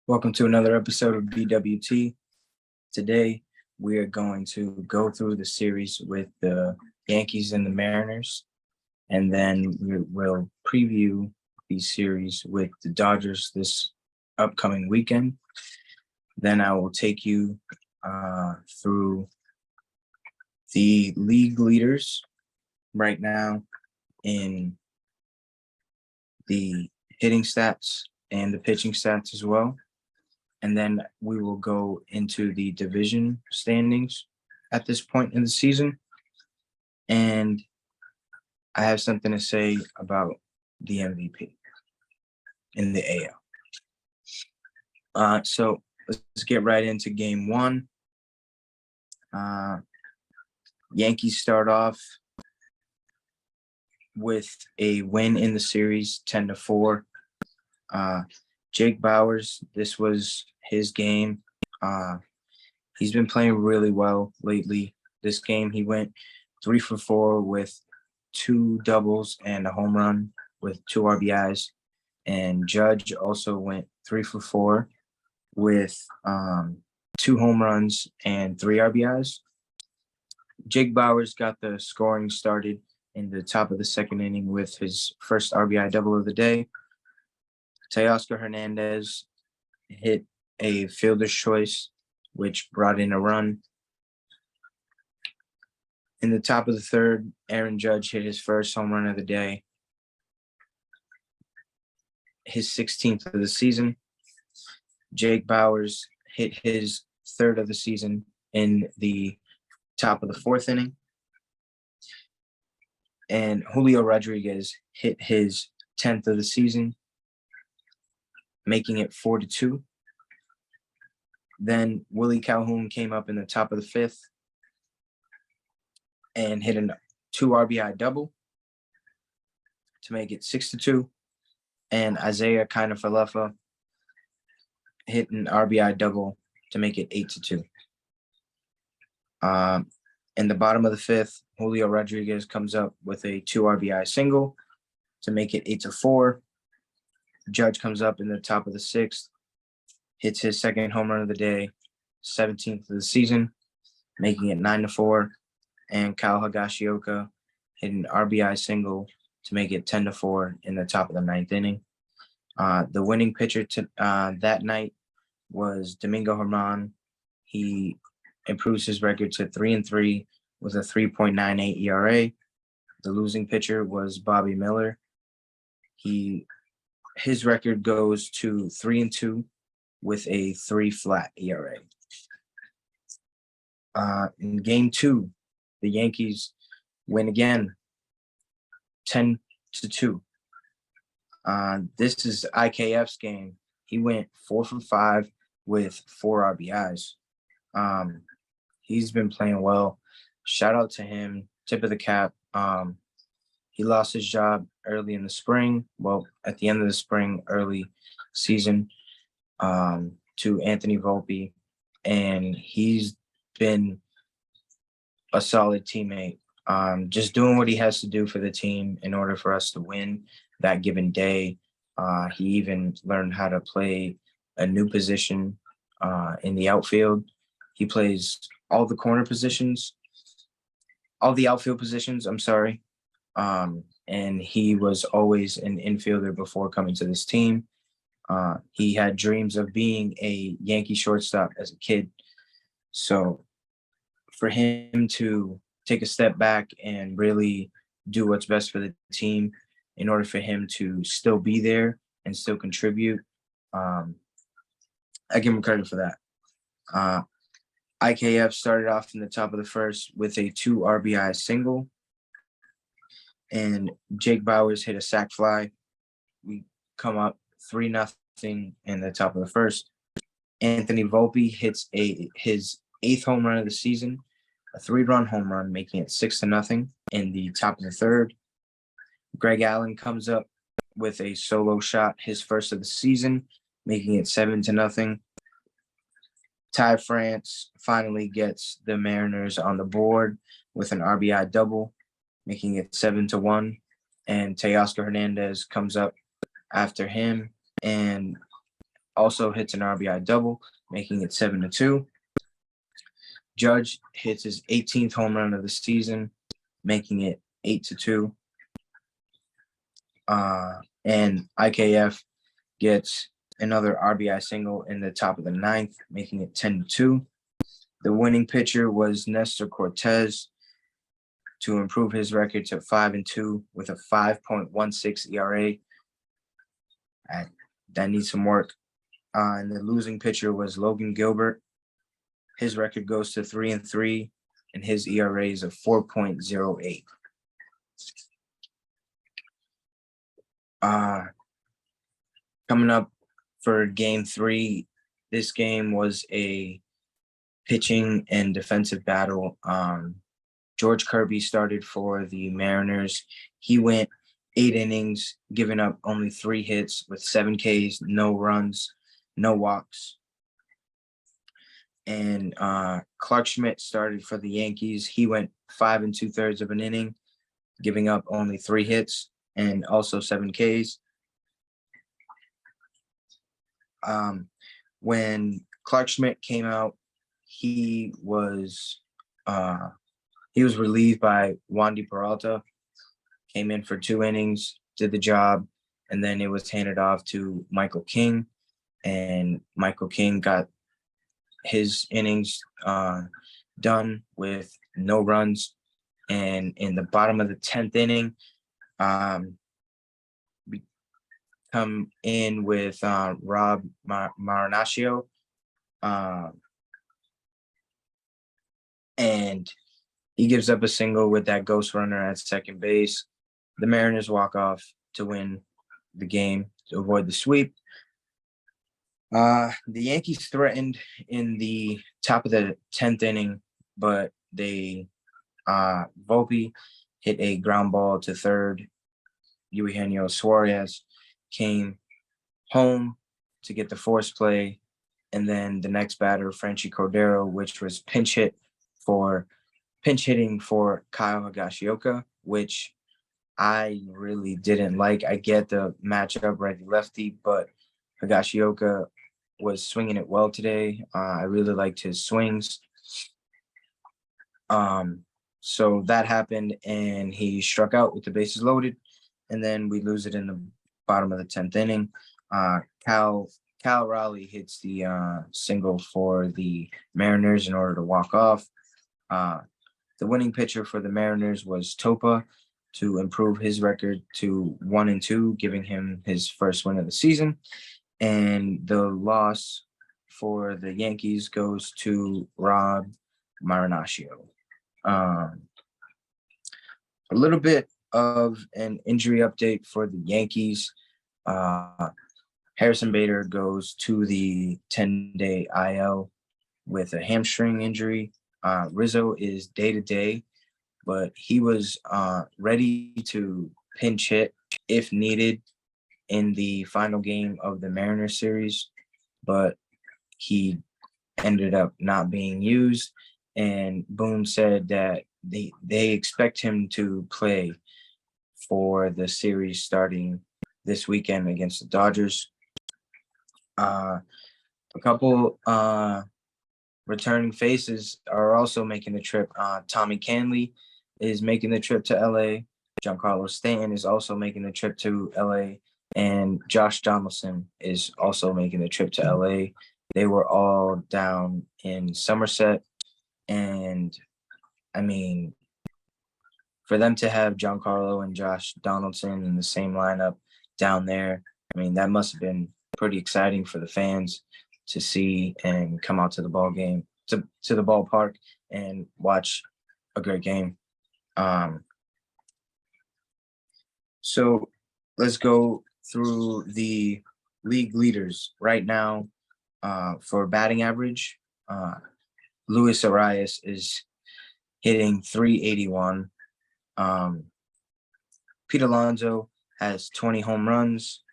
Welcome to another episode of BWT. Today, we are going to go through the series with the Yankees and the Mariners, and then we will preview the series with the Dodgers this upcoming weekend. Then I will take you through the league leaders right now in the hitting stats and the pitching stats as well. And then we will go into the division standings at this point in the season. And I have something to say about the MVP in the AL. So let's get right into game one. Yankees start off with a win in the series, 10-4. Jake Bauers, this was his game. He's been playing really well lately. This game, he went 3 for 4 with 2 doubles and a home run with 2 RBIs. And Judge also went 3 for 4 with 2 home runs and 3 RBIs. Jake Bauers got the scoring started in the top of the second inning with his first RBI double of the day. Teoscar Hernandez hit a fielder's choice, which brought in a run. In the top of the third, Aaron Judge hit his first home run of the day, his 16th of the season. Jake Bauers hit his third of the season in the top of the fourth inning. And Julio Rodriguez hit his 10th of the season, making it 4-2. Then Willie Calhoun came up in the top of the fifth and hit a 2 RBI double to make it 6-2. And Isaiah Kiner-Falefa hit an RBI double to make it 8-2. In the bottom of the fifth, Julio Rodriguez comes up with a 2 RBI single to make it 8-4. Judge comes up in the top of the sixth, hits his second home run of the day, 17th of the season, making it 9-4. And Kyle Higashioka hit an RBI single to make it 10-4 in the top of the ninth inning. The winning pitcher that night was Domingo Germán. He improves his record to 3-3 with a 3.98 ERA. The losing pitcher was Bobby Miller. His record goes to 3-2 with a 3 flat ERA. In game two, the Yankees win again, 10-2. This is IKF's game. He went 4 for 5 with 4 RBIs. He's been playing well. Shout out to him. Tip of the cap. He lost his job early in the spring. Well, at the end of the spring, early season, to Anthony Volpe. And he's been a solid teammate. Just doing what he has to do for the team in order for us to win that given day. He even learned how to play a new position in the outfield. He plays all the outfield positions, I'm sorry. And he was always an infielder before coming to this team. He had dreams of being a Yankee shortstop as a kid. So for him to take a step back and really do what's best for the team in order for him to still be there and still contribute, I give him credit for that. IKF started off in the top of the first with a 2 RBI single, and Jake Bauers hit a sac fly. We come up 3-0 in the top of the first. Anthony Volpe hits his 8th home run of the season, a 3-run home run, making it 6-0 in the top of the third. Greg Allen comes up with a solo shot, his first of the season, making it 7-0. Ty France finally gets the Mariners on the board with an RBI double, making it 7-1. And Teoscar Hernandez comes up after him and also hits an RBI double, making it 7-2. Judge hits his 18th home run of the season, making it 8-2. And IKF gets another RBI single in the top of the ninth, making it 10-2. The winning pitcher was Nestor Cortez to improve his record to 5-2 with a 5.16 ERA. That needs some work. And the losing pitcher was Logan Gilbert. His record goes to 3-3, and his ERA is a 4.08. Coming up for Game 3, this game was a pitching and defensive battle. George Kirby started for the Mariners. He went 8 innings, giving up only 3 hits with 7 Ks, no runs, no walks. And Clark Schmidt started for the Yankees. He went 5 2/3 of an inning, giving up only 3 hits and also 7 Ks. When Clark Schmidt came out, he was relieved by Wandy Peralta. Came in for 2 innings, did the job, and then it was handed off to Michael King, and Michael King got his innings done with no runs. And in the bottom of the 10th inning, we come in with Rob Marinaccio, and he gives up a single with that ghost runner at second base. The Mariners walk off to win the game to avoid the sweep. The Yankees threatened in the top of the 10th inning, but Volpe hit a ground ball to third. Eugenio Suarez came home to get the force play, and then the next batter, Franchi Cordero, which was pinch hitting for Kyle Higashioka, which I really didn't like. I get the matchup righty-lefty, but Higashioka was swinging it well today. I really liked his swings. So that happened, and he struck out with the bases loaded, and then we lose it in the bottom of the 10th inning. Cal Raleigh hits the single for the Mariners in order to walk off. The winning pitcher for the Mariners was Topa to improve his record to 1-2, giving him his first win of the season. And the loss for the Yankees goes to Rob Marinaccio. A little bit of an injury update for the Yankees. Harrison Bader goes to the 10-day IL with a hamstring injury. Rizzo is day-to-day, but he was ready to pinch hit if needed in the final game of the Mariners series, but he ended up not being used. And Boone said that they expect him to play for the series starting this weekend against the Dodgers. A couple returning faces are also making the trip. Tommy Canley is making the trip to LA. Giancarlo Stanton is also making the trip to LA. And Josh Donaldson is also making the trip to LA. They were all down in Somerset. And I mean, for them to have Giancarlo and Josh Donaldson in the same lineup down there, I mean, that must have been pretty exciting for the fans to see and come out to the ball game, to the ballpark and watch a great game. So let's go through the league leaders right now. For batting average, Luis Arias is hitting .381. Pete Alonso has 20 home runs,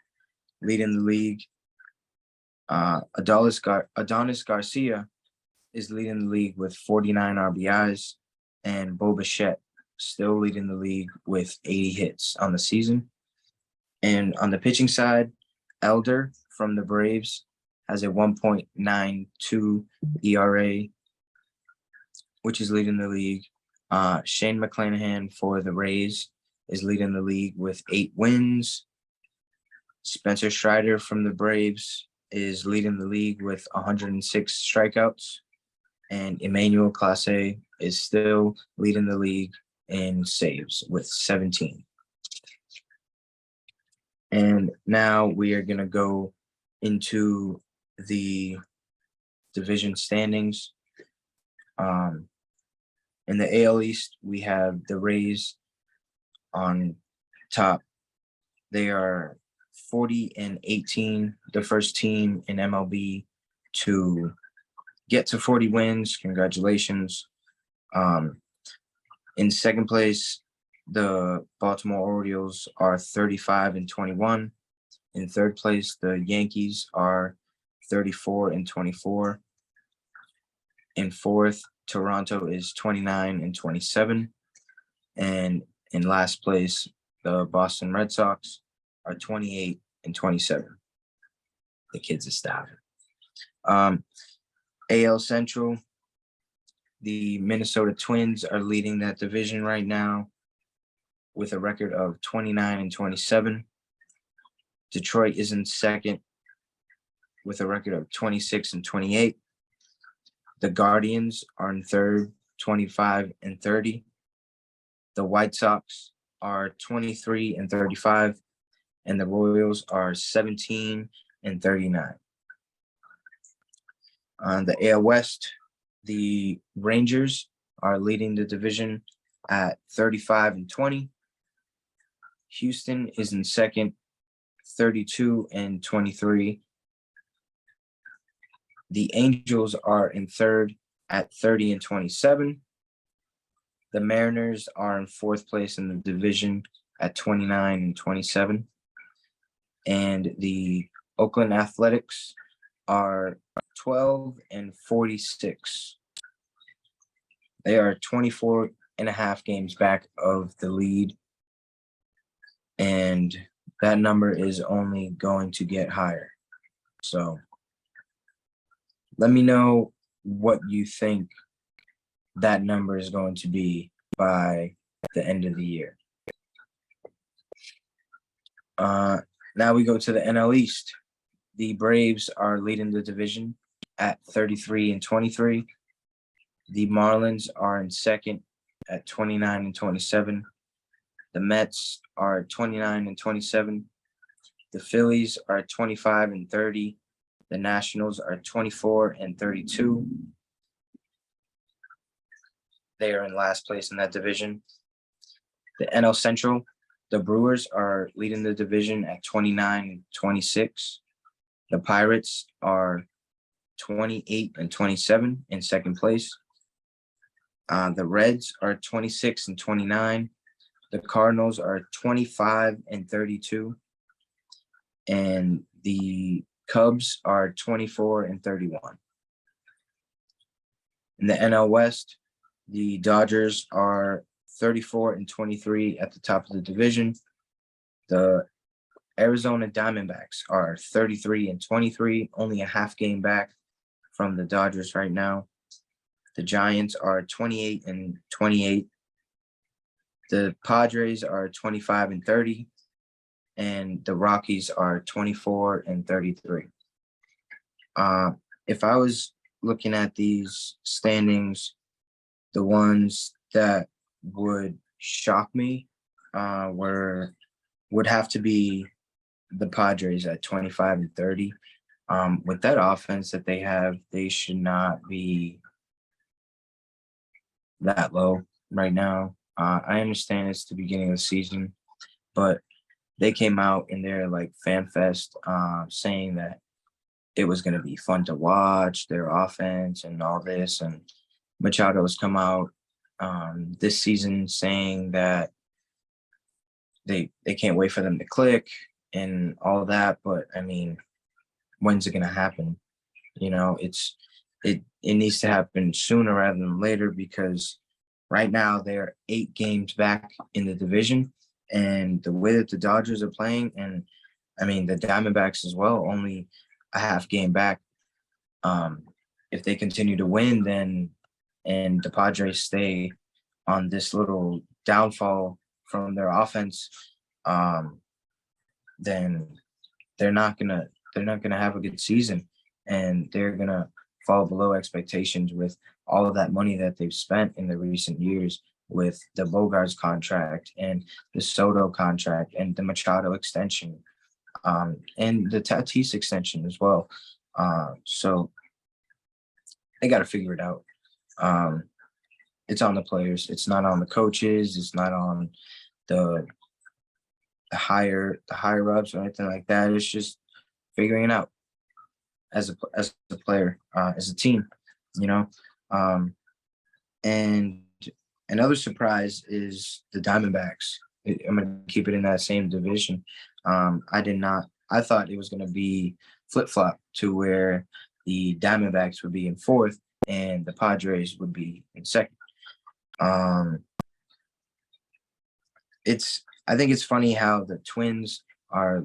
leading the league. Adonis Garcia is leading the league with 49 RBIs, and Bo Bichette still leading the league with 80 hits on the season. And on the pitching side, Elder from the Braves has a 1.92 ERA, which is leading the league. Shane McClanahan for the Rays is leading the league with 8 wins. Spencer Strider from the Braves is leading the league with 106 strikeouts. And Emmanuel Clase is still leading the league in saves with 17. And now we are going to go into the division standings. In the AL East, we have the Rays on top. They are 40-18, the first team in MLB to get to 40 wins. Congratulations. In second place, the Baltimore Orioles are 35-21. In third place, the Yankees are 34-24. In fourth, Toronto is 29-27. And in last place, the Boston Red Sox are 28-27. The kids are starving. AL Central, the Minnesota Twins are leading that division right now with a record of 29-27. Detroit is in second with a record of 26-28. The Guardians are in third, 25-30. The White Sox are 23-35, and the Royals are 17-39. On the AL West, the Rangers are leading the division at 35-20. Houston is in second, 32-23. The Angels are in third at 30-27. The Mariners are in fourth place in the division at 29-27. And the Oakland Athletics are 12-46. They are 24 and a half games back of the lead. And that number is only going to get higher. So let me know what you think that number is going to be by the end of the year. Now we go to the NL East. The Braves are leading the division at 33-23. The Marlins are in second at 29-27. The Mets are 29-27. The Phillies are 25-30. The Nationals are 24-32. They are in last place in that division. The NL Central, the Brewers are leading the division at 29-26. The Pirates are 28-27 in second place. The Reds are 26-29. The Cardinals are 25-32. And the Cubs are 24-31. In the NL West, the Dodgers are 34-23 at the top of the division. The Arizona Diamondbacks are 33-23, only a half game back from the Dodgers right now. The Giants are 28-28. The Padres are 25-30. And the Rockies are 24-33. If I was looking at these standings, the ones that would shock me would have to be the Padres at 25-30. With that offense that they have, they should not be that low right now. I understand it's the beginning of the season, but they came out in their fan fest saying that it was going to be fun to watch their offense and all this. And Machado has come out this season saying that they can't wait for them to click and all that. But I mean, when's it going to happen? You know, it needs to happen sooner rather than later, because right now they're 8 games back in the division. And the way that the Dodgers are playing, and I mean the Diamondbacks as well, only a half game back. If they continue to win, then and the Padres stay on this little downfall from their offense, then they're not gonna have a good season, and they're gonna fall below expectations with all of that money that they've spent in the recent years with the Bogarts contract and the Soto contract and the Machado extension, and the Tatis extension as well. So they got to figure it out. It's on the players. It's not on the coaches. It's not on the higher ups or anything like that. It's just figuring it out as a player, as a team, you know. And another surprise is the Diamondbacks. I'm gonna keep it in that same division. I thought it was gonna be flip-flop to where the Diamondbacks would be in fourth and the Padres would be in second. I think it's funny how the Twins are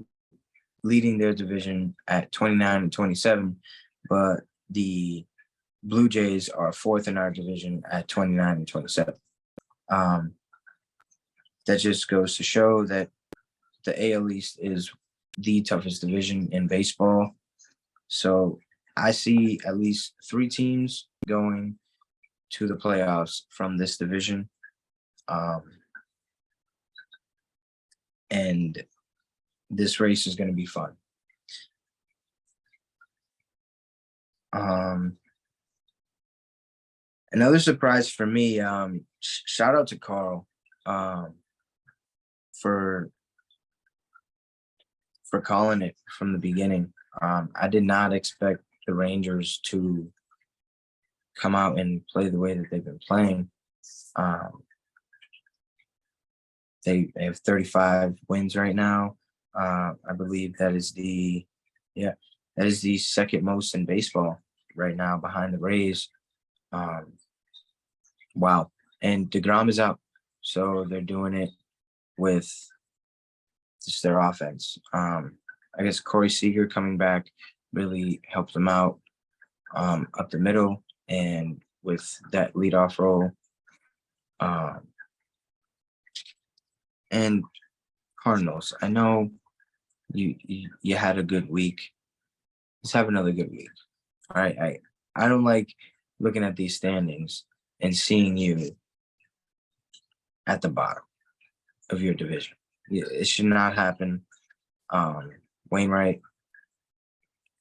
leading their division at 29 and 27, but the Blue Jays are fourth in our division at 29 and 27. That just goes to show that the AL East is the toughest division in baseball. So I see at least 3 teams going to the playoffs from this division. And this race is going to be fun. Another surprise for me, shout out to Carl for calling it from the beginning. I did not expect the Rangers to come out and play the way that they've been playing. They have 35 wins right now. I believe that is the second most in baseball right now behind the Rays. Wow. And DeGrom is out. So they're doing it with just their offense. I guess Corey Seager coming back really helped them out up the middle and with that leadoff role. And Cardinals, I know you had a good week. Let's have another good week. All right. I don't like looking at these standings and seeing you at the bottom of your division. It should not happen. Wainwright,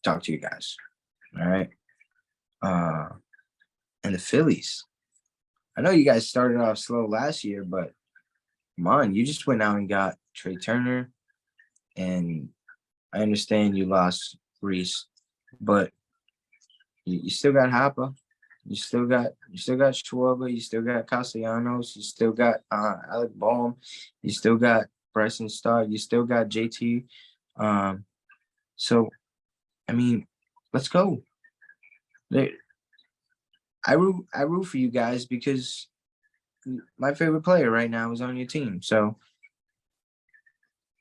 talk to you guys. All right. And the Phillies. I know you guys started off slow last year, but come on, you just went out and got Trey Turner, and I understand you lost Reese, but you still got Hapa, you still got Schwarber, you still got Castellanos, you still got Alec Bohm, you still got Bryson Stott, you still got JT. So, I mean, let's go. I root for you guys because my favorite player right now is on your team. So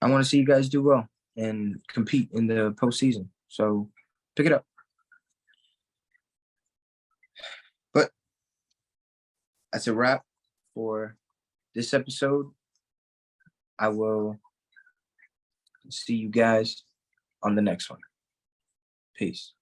I want to see you guys do well and compete in the postseason. So pick it up. But that's a wrap for this episode. I will see you guys on the next one. Peace.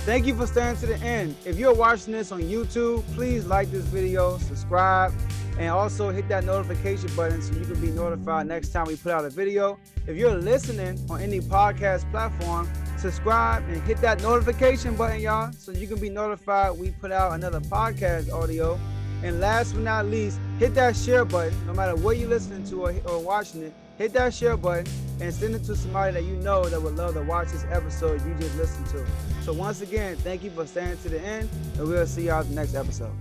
Thank you for staying to the end. If you're watching this on YouTube, please like this video, subscribe, and also hit that notification button so you can be notified next time we put out a video. If you're listening on any podcast platform, subscribe and hit that notification button, y'all, so you can be notified we put out another podcast audio. And last but not least, hit that share button. No matter what you're listening to or watching it, hit that share button and send it to somebody that you know that would love to watch this episode you just listened to. So once again, thank you for staying to the end, and we'll see y'all in the next episode.